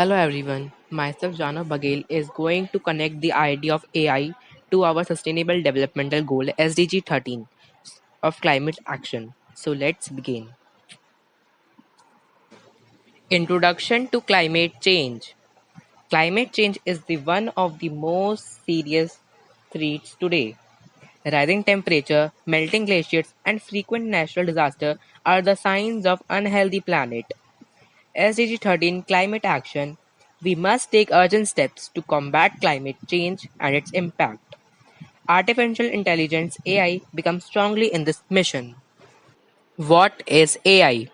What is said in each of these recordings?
Hello everyone, myself Jano Bagel is going to connect the idea of AI to our Sustainable Developmental Goal SDG 13 of climate action. So let's begin. Introduction to climate change. Climate change is the one of the most serious threats today. Rising temperature, melting glaciers and frequent natural disasters are the signs of unhealthy planet. SDG 13 Climate Action. We must take urgent steps to combat climate change and its impact. Artificial intelligence AI becomes strongly in this mission. What is AI?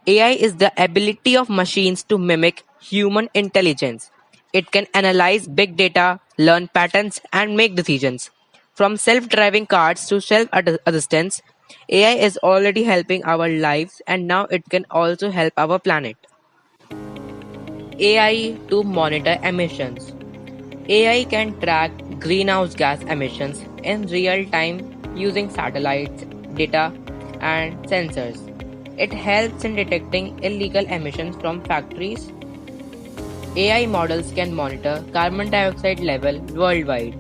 AI is the ability of machines to mimic human intelligence. It can analyze big data, learn patterns, and make decisions. From self driving cars to self assistance, AI is already helping our lives and now it can also help our planet. AI to monitor emissions. AI can track greenhouse gas emissions in real time using satellites, data, and sensors. It helps in detecting illegal emissions from factories. AI models can monitor carbon dioxide level worldwide.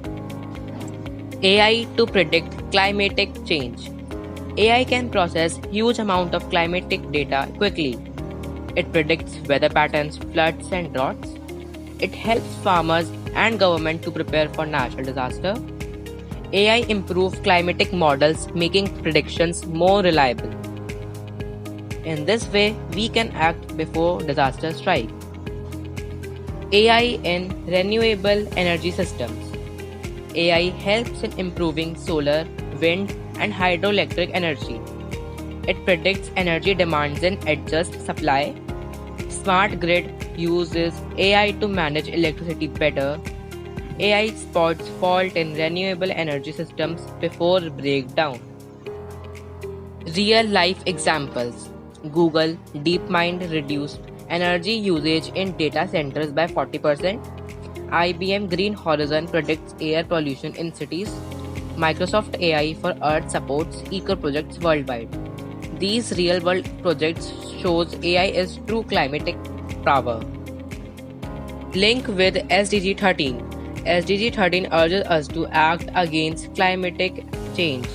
AI to predict climatic change. AI can process huge amount of climatic data quickly. It predicts weather patterns, floods, and droughts. It helps farmers and government to prepare for natural disaster. AI improves climatic models, making predictions more reliable. In this way, we can act before disasters strike. AI in renewable energy systems. AI helps in improving solar, wind, and hydroelectric energy. It predicts energy demands and adjusts supply. Smart Grid uses AI to manage electricity better. AI spots fault in renewable energy systems before breakdown. Real life examples. Google DeepMind reduced energy usage in data centers by 40%. IBM Green Horizon predicts air pollution in cities. Microsoft AI for Earth supports eco projects worldwide. These real world projects shows AI is true climatic power. Link with SDG 13. SDG 13 urges us to act against climatic change.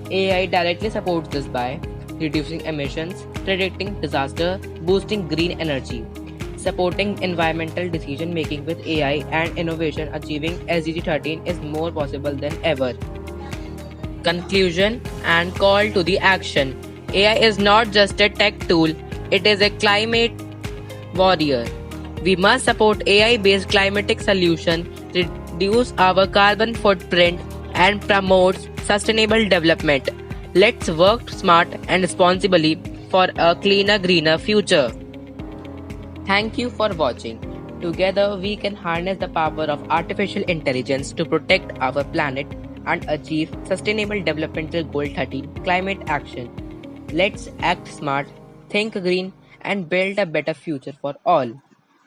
AI directly supports this by reducing emissions, predicting disaster, boosting green energy, supporting environmental decision making with AI and innovation. Achieving SDG 13 is more possible than ever. Conclusion and call to the action. AI is not just a tech tool, it is a climate warrior. We must support AI-based climatic solutions, reduce our carbon footprint, and promote sustainable development. Let's work smart and responsibly for a cleaner, greener future. Thank you for watching. Together, we can harness the power of artificial intelligence to protect our planet and achieve Sustainable Developmental Goal 13 climate action. Let's act smart, think green, and build a better future for all.